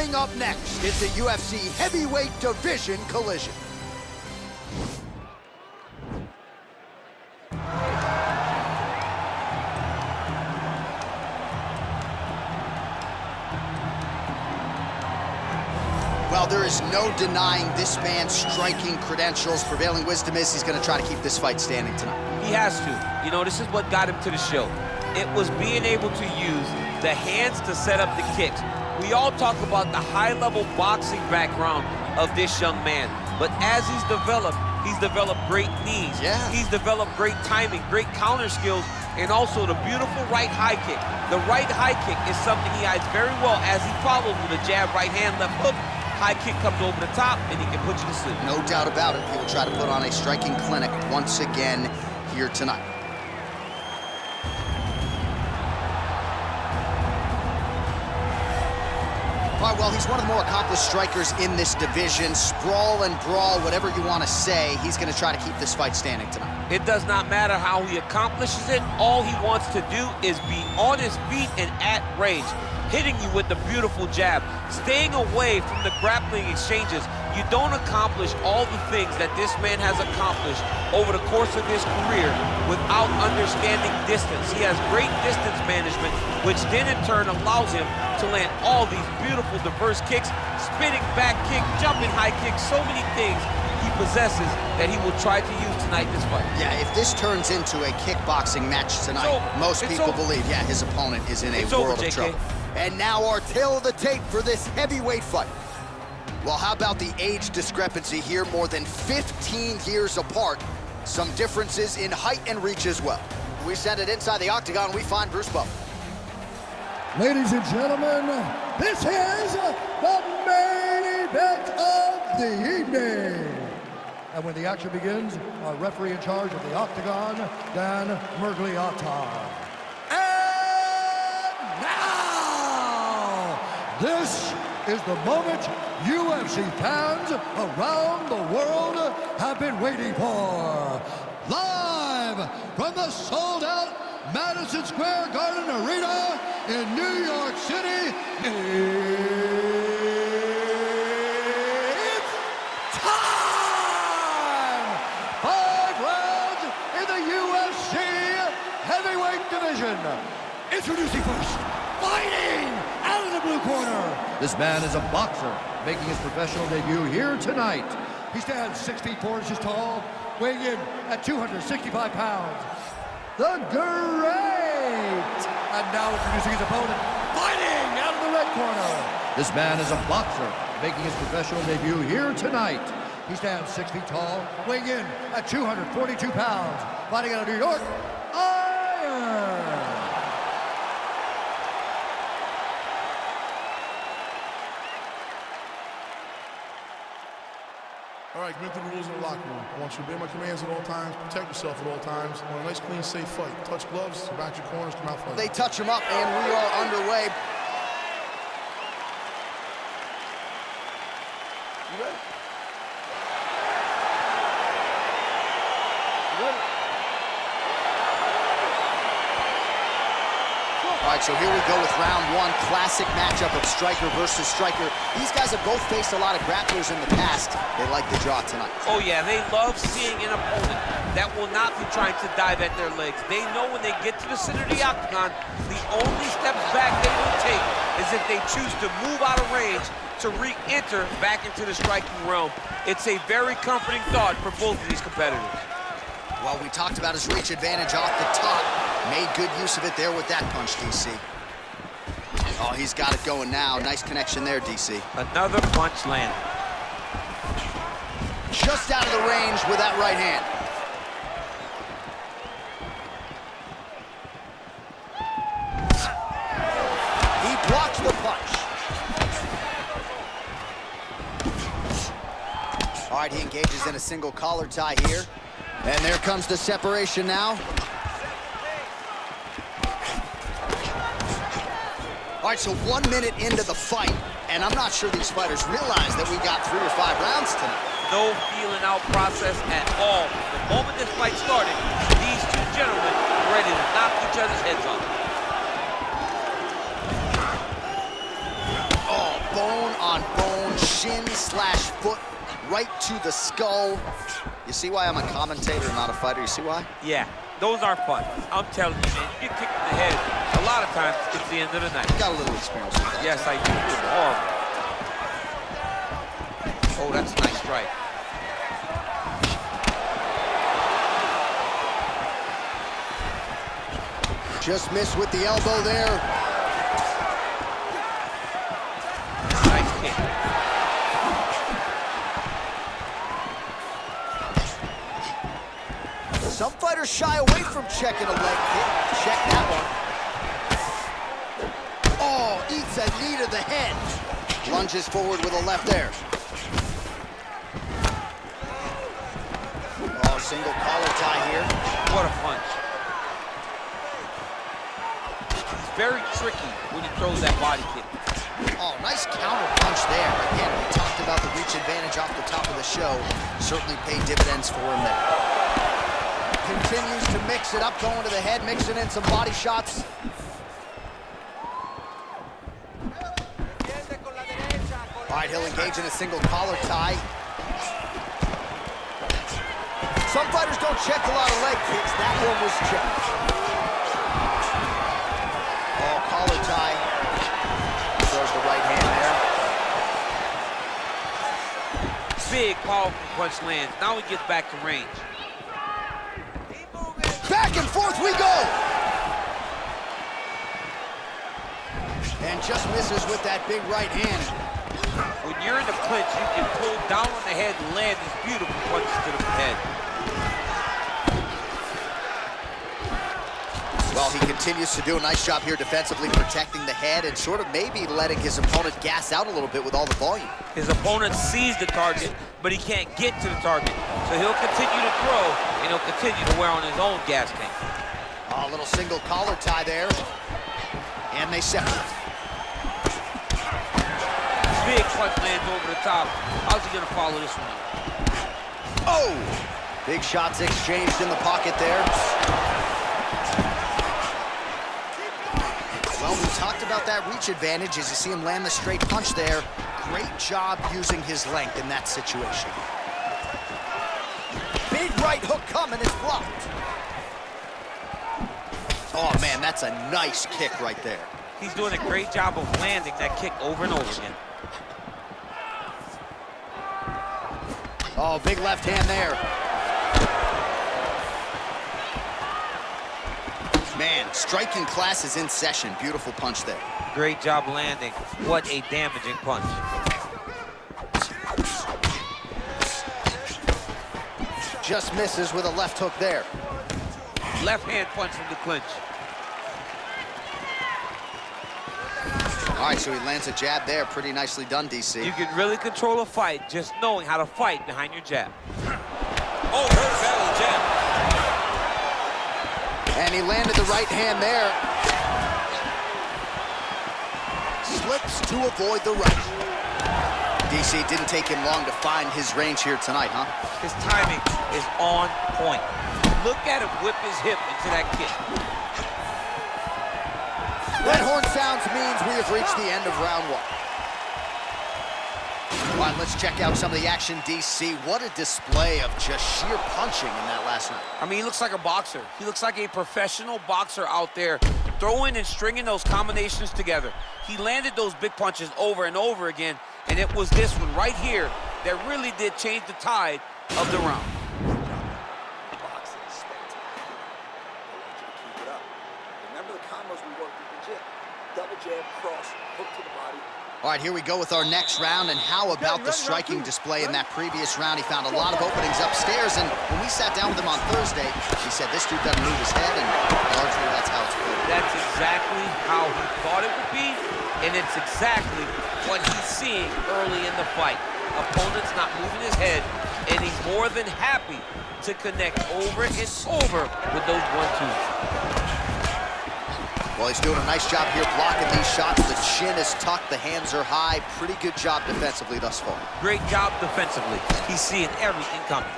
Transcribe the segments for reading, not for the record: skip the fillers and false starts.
Coming up next, it's a UFC heavyweight division collision. Well, there is no denying this man's striking credentials. Prevailing wisdom is he's going to try to keep this fight standing tonight. He has to. You know, this is what got him to the show. It was being able to use the hands to set up the kicks. We all talk about the high-level boxing background of this young man, but as he's developed great knees. Yeah. He's developed great timing, great counter skills, and also the beautiful right high kick. The right high kick is something he hides very well as he follows with a jab, right hand, left hook. High kick comes over the top, and he can put you to sleep. No doubt about it. He will try to put on a striking clinic once again here tonight. All right, well, he's one of the more accomplished strikers in this division. Sprawl and brawl, whatever you want to say, he's going to try to keep this fight standing tonight. It does not matter how he accomplishes it. All he wants to do is be on his feet and at range, hitting you with the beautiful jab, staying away from the grappling exchanges. You don't accomplish all the things that this man has accomplished over the course of his career without understanding distance. He has great distance management, which then in turn allows him to land all these beautiful diverse kicks, spinning back kick, jumping high kick, so many things he possesses that he will try to use tonight in this fight. Yeah, if this turns into a kickboxing match tonight, most people believe, yeah, his opponent is in a world of trouble. And now our tale of the tape for this heavyweight fight. Well, how about the age discrepancy here? More than 15 years apart. Some differences in height and reach as well. We send it inside the octagon. We find Bruce Buffer. Ladies and gentlemen, this is the main event of the evening. And when the action begins, our referee in charge of the octagon, Dan Mergliata. And now, this is the moment UFC fans around the world have been waiting for. Live from the sold-out Madison Square Garden Arena in New York City, it's time! 5 rounds in the UFC heavyweight division. Introducing first, fighting out of the blue corner. This man is a boxer, making his professional debut here tonight. He stands 6 feet 4 inches tall, weighing in at 265 pounds. The Great! And now introducing his opponent, fighting out of the red corner. This man is a boxer, making his professional debut here tonight. He stands 6 feet tall, weighing in at 242 pounds, fighting out of New York, Iron. All right, commit to the rules in the locker room. I want you to obey my commands at all times, protect yourself at all times. I want a nice, clean, safe fight. Touch gloves, back your corners, come out fighting. They touch him up, and we are underway. You ready? You ready? All right, so here we go with round one. Classic matchup of striker versus striker. These guys have both faced a lot of grapplers in the past. They like the draw tonight. Oh yeah, they love seeing an opponent that will not be trying to dive at their legs. They know when they get to the center of the octagon, the only steps back they will take is if they choose to move out of range to re-enter back into the striking realm. It's a very comforting thought for both of these competitors. Well, we talked about his reach advantage off the top. Made good use of it there with that punch, DC. Oh, he's got it going now. Nice connection there, DC. Another punch landed. Just out of the range with that right hand. He blocks the punch. All right, he engages in a single collar tie here. And there comes the separation now. All right, so 1 minute into the fight, and I'm not sure these fighters realize that we got 3 or 5 rounds tonight. No feeling out process at all. The moment this fight started, these two gentlemen were ready to knock each other's heads off. Oh, bone right to the skull. You see why I'm a commentator and not a fighter? You see why? Yeah, those are fun. I'm telling you, man, you get kicked in the head, a lot of times it's the end of the night. You got a little experience with that. Yes, I do. Oh, that's a nice strike. Just missed with the elbow there. Nice kick. Some fighters shy away from checking a leg kick. Check that one. Oh, eats a knee to the head. Lunges forward with a left there. Oh, single collar tie here. What a punch. Very tricky when he throws that body kick. Oh, nice counter punch there. Again, we talked about the reach advantage off the top of the show. Certainly paid dividends for him there. Continues to mix it up, going to the head, mixing in some body shots. All right, he'll engage in a single collar tie. Some fighters don't check a lot of leg kicks. That one was checked. Collar tie. Throws the right hand there. Big, powerful punch lands. Now he gets back to range. Back and forth we go! And just misses with that big right hand. When you're in the clinch, you can pull down on the head and land these beautiful punches to the head. Well, he continues to do a nice job here defensively, protecting the head and sort of maybe letting his opponent gas out a little bit with all the volume. His opponent sees the target, but he can't get to the target. So he'll continue to throw, and he'll continue to wear on his own gas tank. A little single collar tie there. And they separate. Big punch lands over the top. How's he gonna follow this one? Oh! Big shots exchanged in the pocket there. Well, we talked about that reach advantage as you see him land the straight punch there. Great job using his length in that situation. Big right hook coming, it's blocked. Oh man, that's a nice kick right there. He's doing a great job of landing that kick over and over again. Oh, big left hand there. Man, striking class is in session. Beautiful punch there. Great job landing. What a damaging punch. Just misses with a left hook there. Left hand punch from the clinch. All right, so he lands a jab there. Pretty nicely done, DC. You can really control a fight just knowing how to fight behind your jab. Oh, hurt belly jab. And he landed the right hand there. Slips to avoid the right. DC, didn't take him long to find his range here tonight, huh? His timing is on point. Look at him whip his hip into that kick. That horn sounds means we have reached the end of round one. All right, let's check out some of the action, DC. What a display of just sheer punching in that last round. I mean, he looks like a boxer. He looks like a professional boxer out there, throwing and stringing those combinations together. He landed those big punches over and over again, and it was this one right here that really did change the tide of the round. Boxing is spectacular. I want you to keep it up. Remember the combos we worked at the gym. Double jab, cross, hook to the body. All right, here we go with our next round, and how about the striking display in that previous round? He found a lot of openings upstairs, and when we sat down with him on Thursday, he said this dude doesn't move his head, and largely that's how it's played. That's exactly how he thought it would be, and it's exactly what he's seeing early in the fight. Opponent's not moving his head, and he's more than happy to connect over and over with those 1-2s. Well, he's doing a nice job here blocking these shots. The chin is tucked, the hands are high. Pretty good job defensively thus far. Great job defensively. He's seeing everything coming.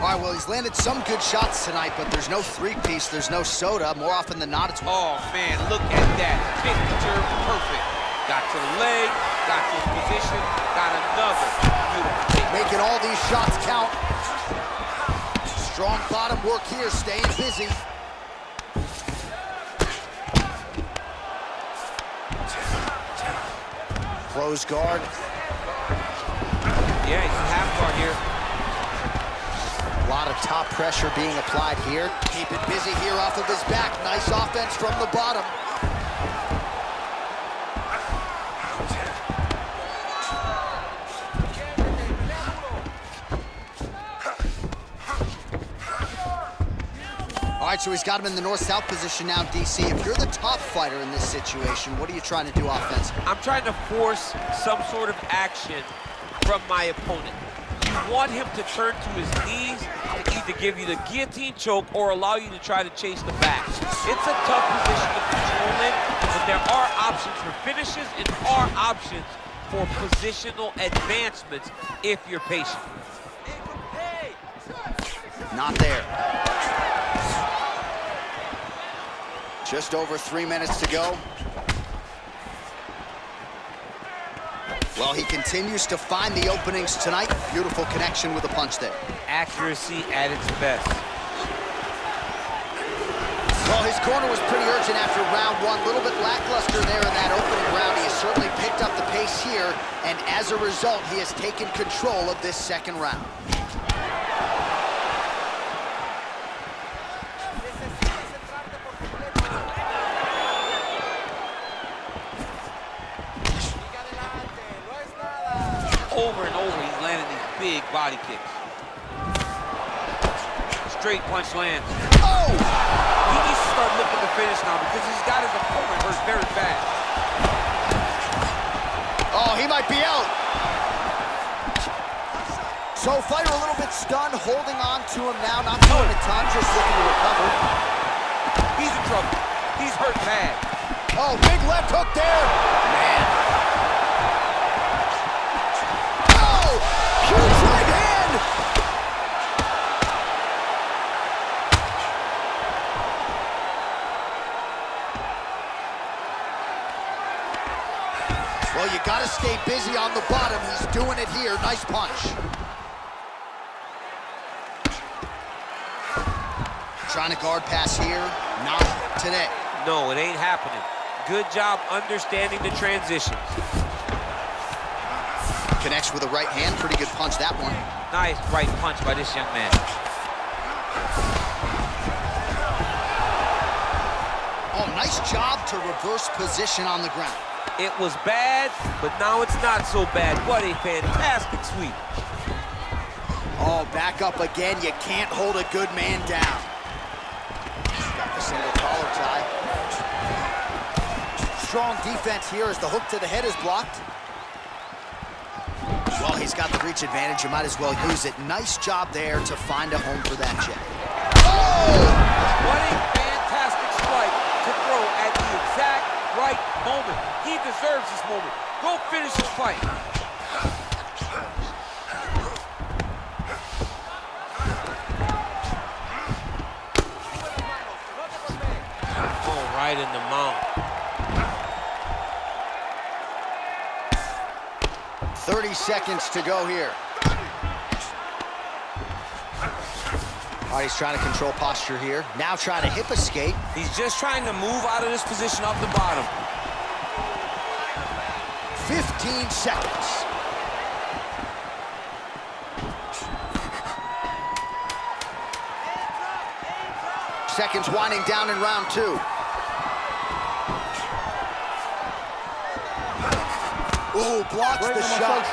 All right, well, he's landed some good shots tonight, but there's no three-piece, there's no soda. More often than not, it's... Oh, man, look at that. Picture perfect. Got to the leg, got to his position, got another beautiful take. Making all these shots count. Strong bottom work here, staying busy. Close guard. Yeah, he's in half guard here. A lot of top pressure being applied here. Keep it busy here off of his back. Nice offense from the bottom. All right, so he's got him in the north-south position now, DC. If you're the top fighter in this situation, what are you trying to do offensively? I'm trying to force some sort of action from my opponent. You want him to turn to his knees to either give you the guillotine choke or allow you to try to chase the back. It's a tough position to control in, but there are options for finishes and are options for positional advancements if you're patient. Not there. Just over 3 minutes to go. Well, he continues to find the openings tonight. Beautiful connection with a punch there. Accuracy at its best. Well, his corner was pretty urgent after round one. A little bit lackluster there in that opening round. He has certainly picked up the pace here, and as a result, he has taken control of this second round. Over and over, he's landing these big body kicks. Straight punch lands. Oh! He needs to start looking to finish now because he's got his opponent hurt very bad. Oh, he might be out. So fighter a little bit stunned, holding on to him now, not doing a ton, just looking to recover. He's in trouble. He's hurt bad. Oh, big left hook there. Man. Huge right hand! Well, you gotta stay busy on the bottom. He's doing it here. Nice punch. Trying to guard pass here. Not today. No, it ain't happening. Good job understanding the transitions. Connects with a right hand. Pretty good punch, that one. Nice right punch by this young man. Oh, nice job to reverse position on the ground. It was bad, but now it's not so bad. What a fantastic sweep. Oh, back up again. You can't hold a good man down. Got the single collar tie. Strong defense here as the hook to the head is blocked. Well, he's got the reach advantage. You might as well use it. Nice job there to find a home for that jab. Oh! What a fantastic strike to throw at the exact right moment. He deserves this moment. Go finish his fight. Oh, right in the mouth. 30 seconds to go here. All right, he's trying to control posture here. Now trying to hip escape. He's just trying to move out of this position off the bottom. 15 seconds. Seconds winding down in round two. Ooh, blocks the shot.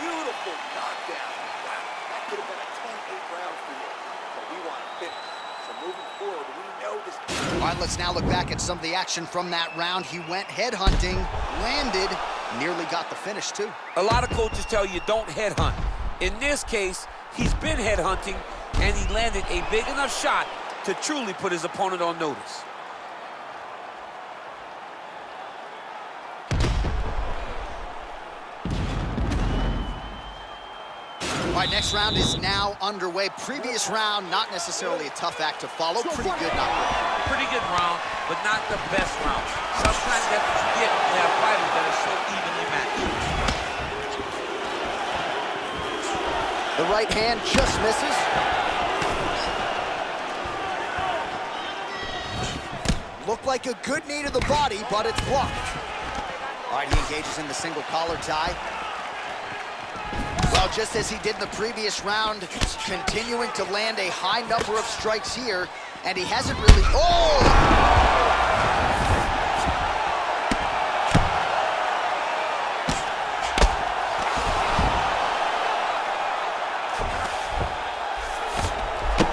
Beautiful knockdown. Wow, that could have been a 10-8 round for you. But we want to finish. So moving forward, we know this. All right, let's now look back at some of the action from that round. He went headhunting, landed, nearly got the finish too. A lot of coaches tell you don't headhunt. In this case, he's been headhunting, and he landed a big enough shot to truly put his opponent on notice. All right, next round is now underway. Previous round, not necessarily a tough act to follow. Pretty good knockout. Pretty good round, but not the best round. Sometimes that's what you get when you have fighters that are so evenly matched. The right hand just misses. Looked like a good knee to the body, but it's blocked. All right, he engages in the single collar tie. Well, just as he did in the previous round, continuing to land a high number of strikes here, and he hasn't really... Oh!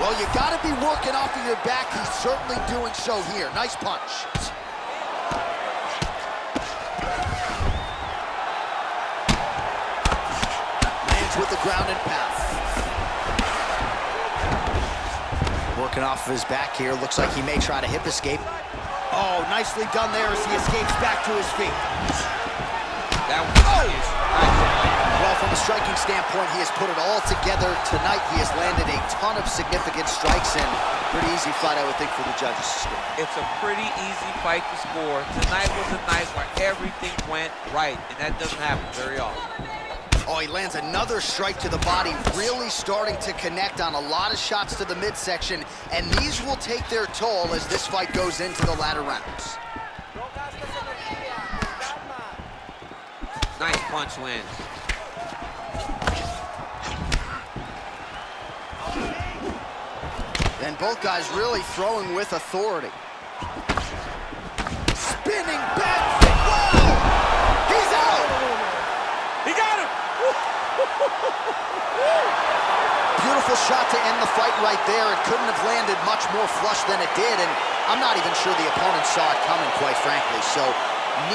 Well, you gotta be working off of your back. He's certainly doing so here. Nice punch. With the ground and pound. Working off of his back here. Looks like he may try to hip escape. Oh, nicely done there as he escapes back to his feet. That was Well, from a striking standpoint, he has put it all together. Tonight, he has landed a ton of significant strikes, and pretty easy fight, I would think, for the judges to score. It's a pretty easy fight to score. Tonight was a night where everything went right, and that doesn't happen very often. Oh, he lands another strike to the body, really starting to connect on a lot of shots to the midsection, and these will take their toll as this fight goes into the latter rounds. Nice punch lands. Then both guys really throwing with authority. Spinning back. Wow! He's out! He got him! Beautiful shot to end the fight right there. It couldn't have landed much more flush than it did, and I'm not even sure the opponent saw it coming, quite frankly. So,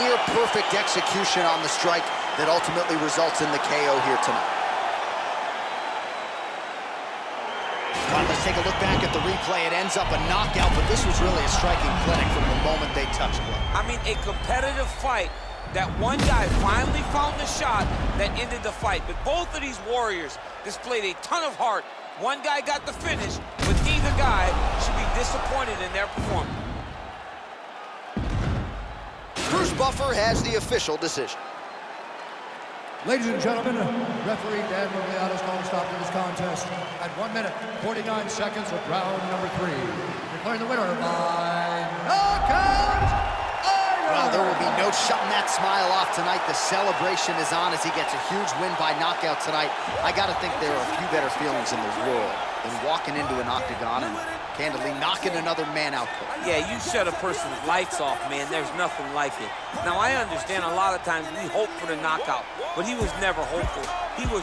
near perfect execution on the strike that ultimately results in the KO here tonight. All right, let's take a look back at the replay. It ends up a knockout, but this was really a striking clinic from the moment they touched gloves. I mean, a competitive fight. That one guy finally found the shot that ended the fight. But both of these warriors displayed a ton of heart. One guy got the finish, but neither guy should be disappointed in their performance. Bruce Buffer has the official decision. Ladies and gentlemen, referee Dan Murgliato's calling stop to this contest at 1 minute, 49 seconds of round number 3. Declaring the winner by knockout. Well, there will be no shutting that smile off tonight. The celebration is on as he gets a huge win by knockout tonight. I got to think there are a few better feelings in the world than walking into an octagon and candidly knocking another man out cold. Yeah, you shut a person's lights off, man. There's nothing like it. Now, I understand a lot of times we hope for the knockout, but he was never hopeful. He was